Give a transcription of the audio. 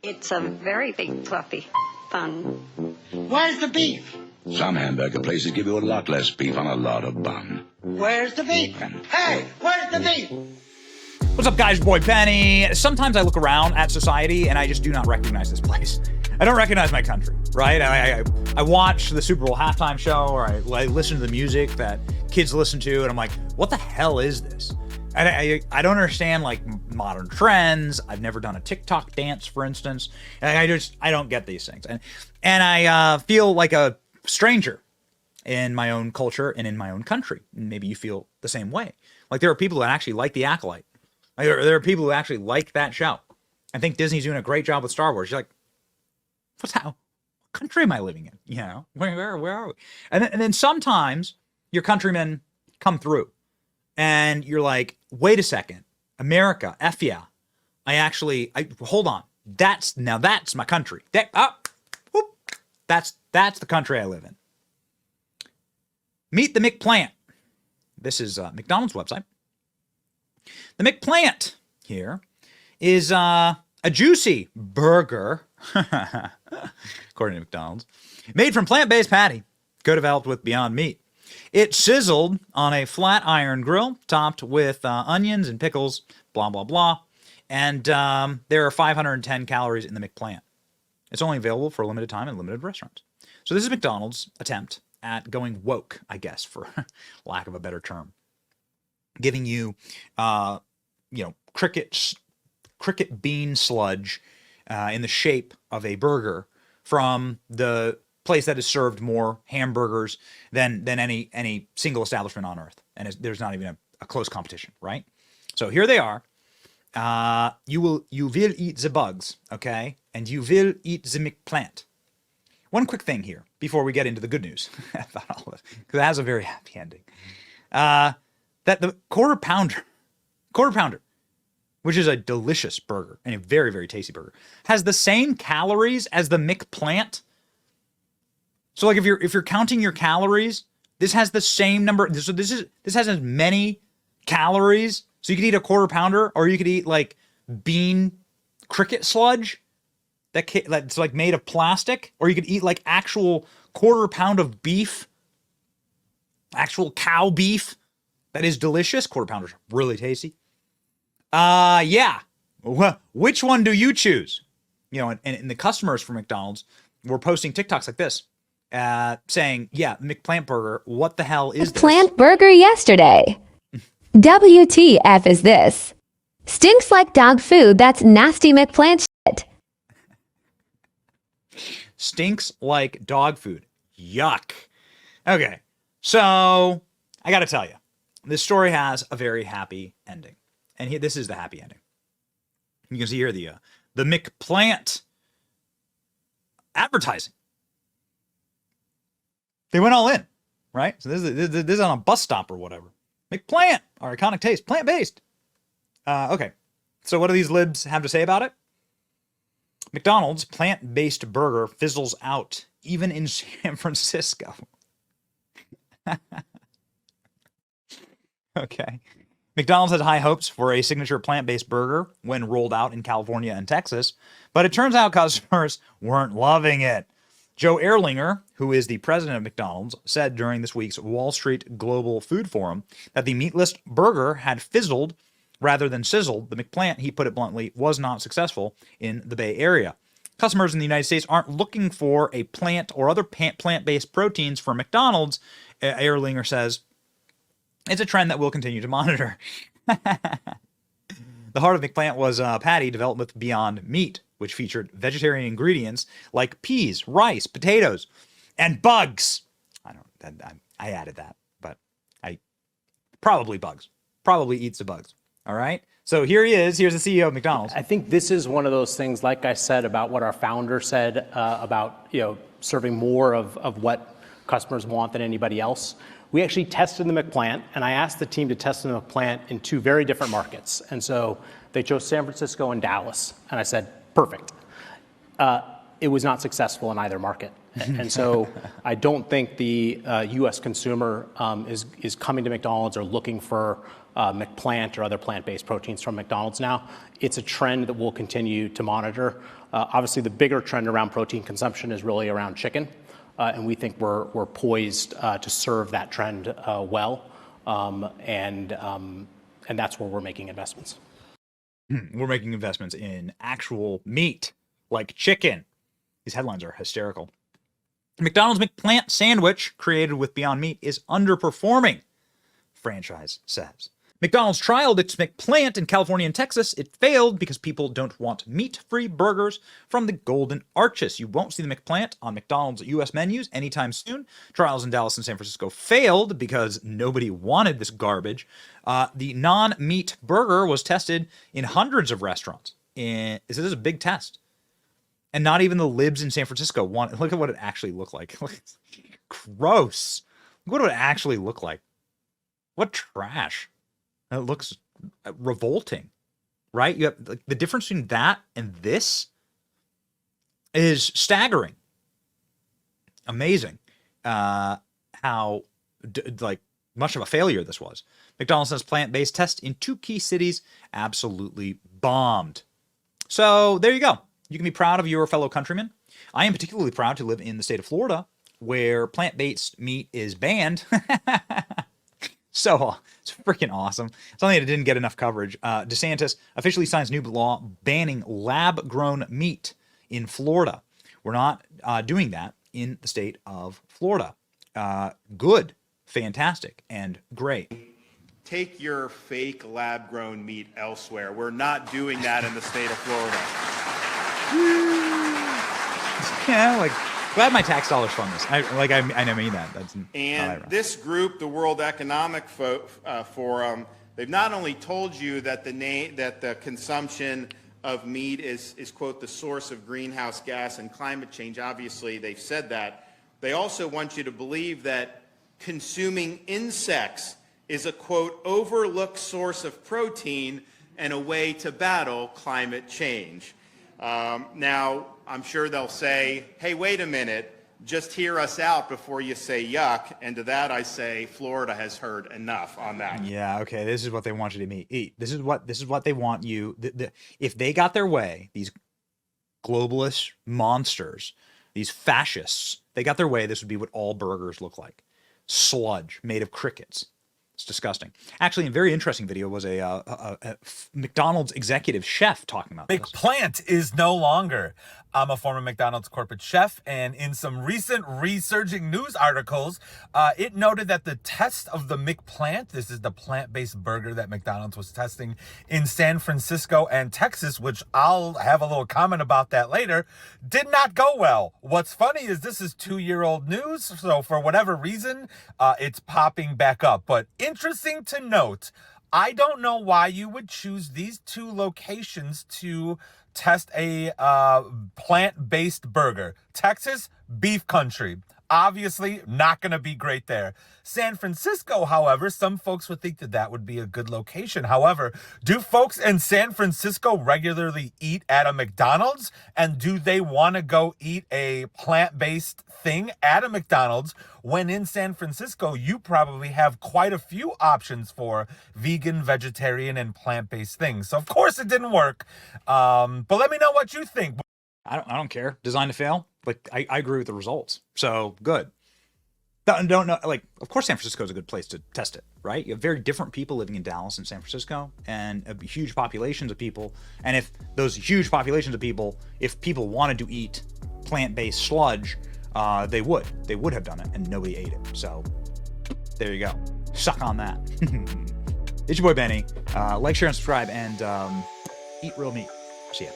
It's a very big, fluffy bun. Where's the beef? Some hamburger places give you a lot less beef on a lot of bun. Where's the beef? Hey, where's the beef? What's up, guys? Boy Penny. Sometimes I look around at society and I just do not recognize this place. I don't recognize my country, right? I watch the Super Bowl halftime show, or I listen to the music that kids listen to, and I'm like, what the hell is this? And I don't understand, like, modern trends. I've never done a TikTok dance, for instance. And I don't get these things. And I feel like a stranger in my own culture and in my own country. And maybe you feel the same way. Like, there are people that actually like The Acolyte. Like, there are people who actually like that show. I think Disney's doing a great job with Star Wars. You're like, what country am I living in? You know, where are we? And then sometimes your countrymen come through. And you're like, wait a second, America, F yeah. Hold on. That's my country. That's the country I live in. Meet the McPlant. This is McDonald's website. The McPlant here is a juicy burger, according to McDonald's, made from plant-based patty, co-developed with Beyond Meat. It's sizzled on a flat iron grill, topped with onions and pickles, blah, blah, blah. And there are 510 calories in the McPlant. It's only available for a limited time in limited restaurants. So this is McDonald's attempt at going woke, I guess, for lack of a better term. Giving you, cricket bean sludge in the shape of a burger from the place that has served more hamburgers than any single establishment on earth. And there's not even a close competition, right? So here they are. You will eat the bugs, okay? And you will eat the McPlant. One quick thing here before we get into the good news about all this, because it has a very happy ending. That the quarter pounder, which is a delicious burger and a very, very tasty burger, has the same calories as the McPlant. So, like, if you're counting your calories, this has the same number. So this has as many calories. So you could eat a quarter pounder, or you could eat like bean cricket sludge that's like made of plastic, or you could eat like actual quarter pound of beef, actual cow beef that is delicious. Quarter pounders are really tasty. Yeah. Which one do you choose? You know, and the customers for McDonald's were posting TikToks like this. Saying, yeah, McPlant burger, what the hell is this? Plant burger yesterday. WTF is this? Stinks like dog food, that's nasty McPlant shit. Stinks like dog food. Yuck. Okay, so I gotta tell you, this story has a very happy ending. And this is the happy ending. You can see here the McPlant advertising. They went all in, right? So this is on a bus stop or whatever. McPlant, our iconic taste, plant-based. Okay, so what do these libs have to say about it? McDonald's plant-based burger fizzles out, even in San Francisco. Okay. McDonald's has high hopes for a signature plant-based burger when rolled out in California and Texas, but it turns out customers weren't loving it. Joe Erlinger, who is the president of McDonald's, said during this week's Wall Street Global Food Forum that the meatless burger had fizzled rather than sizzled. The McPlant, he put it bluntly, was not successful in the Bay Area. Customers in the United States aren't looking for a plant or other plant-based proteins for McDonald's, Erlinger says. It's a trend that we'll continue to monitor. The heart of McPlant was a patty developed with Beyond Meat, which featured vegetarian ingredients like peas, rice, potatoes, and bugs. I added that, but probably bugs. Probably eats the bugs. All right. So here he is. Here's the CEO of McDonald's. I think this is one of those things, like I said, about what our founder said about serving more of what customers want than anybody else. We actually tested the McPlant, and I asked the team to test the McPlant in two very different markets. And so they chose San Francisco and Dallas. And I said, perfect. it was not successful in either market. And so I don't think the U.S. consumer is coming to McDonald's or looking for McPlant or other plant-based proteins from McDonald's now. It's a trend that we'll continue to monitor. Obviously, the bigger trend around protein consumption is really around chicken, and we think we're poised to serve that trend well, and that's where we're making investments. We're making investments in actual meat, like chicken. These headlines are hysterical. McDonald's McPlant sandwich, created with Beyond Meat, is underperforming, franchise says. McDonald's trialed its McPlant in California and Texas. It failed because people don't want meat-free burgers from the Golden Arches. You won't see the McPlant on McDonald's U.S. menus anytime soon. Trials in Dallas and San Francisco failed because nobody wanted this garbage. The non-meat burger was tested in hundreds of restaurants. This is a big test. And not even the libs in San Francisco want. Look at what it actually looked like. Gross. What would it actually look like? What trash. It looks revolting, right? You have like, the difference between that and this is staggering. Amazing how like much of a failure this was. McDonald's says plant-based test in 2 key cities absolutely bombed. So there you go. You can be proud of your fellow countrymen. I am particularly proud to live in the state of Florida, where plant-based meat is banned. So it's freaking awesome. Something that didn't get enough coverage. DeSantis officially signs new law banning lab-grown meat in Florida. We're not doing that in the state of Florida. Good, fantastic, and great. Take your fake lab-grown meat elsewhere. We're not doing that in the state of Florida. Yeah, like, glad my tax dollars fund this. I mean that. And this group, the World Economic Forum, they've not only told you that the consumption of meat is quote the source of greenhouse gas and climate change. Obviously, they've said that. They also want you to believe that consuming insects is a quote overlooked source of protein and a way to battle climate change. Now, I'm sure they'll say, hey, wait a minute, just hear us out before you say yuck. And to that I say, Florida has heard enough on that. Yeah, okay, this is what they want you to eat. This is what they want you. If they got their way, these globalist monsters, these fascists, they got their way, this would be what all burgers look like. Sludge made of crickets. It's disgusting. Actually, a very interesting video was a McDonald's executive chef talking about this. McPlant is no longer. I'm a former McDonald's corporate chef, and in some recent resurging news articles, it noted that the test of the McPlant, this is the plant-based burger that McDonald's was testing in San Francisco and Texas, which I'll have a little comment about that later, did not go well. What's funny is this is 2-year-old news, so for whatever reason, it's popping back up. But interesting to note, I don't know why you would choose these 2 locations to test a plant-based burger. Texas, beef country. Obviously, not going to be great there. San Francisco, however, some folks would think that that would be a good location. However, do folks in San Francisco regularly eat at a McDonald's? And do they want to go eat a plant-based thing at a McDonald's when in San Francisco, you probably have quite a few options for vegan, vegetarian, and plant-based things? So, of course, it didn't work. But let me know what you think. I don't care. Designed to fail. Like, I agree with the results. So good. Don't know. Like, of course, San Francisco is a good place to test it, right? You have very different people living in Dallas and San Francisco, and huge populations of people. And if those huge populations of people, if people wanted to eat plant-based sludge, they would have done it, and nobody ate it. So there you go. Suck on that. It's your boy Benny. Like, share, and subscribe, and eat real meat. See ya.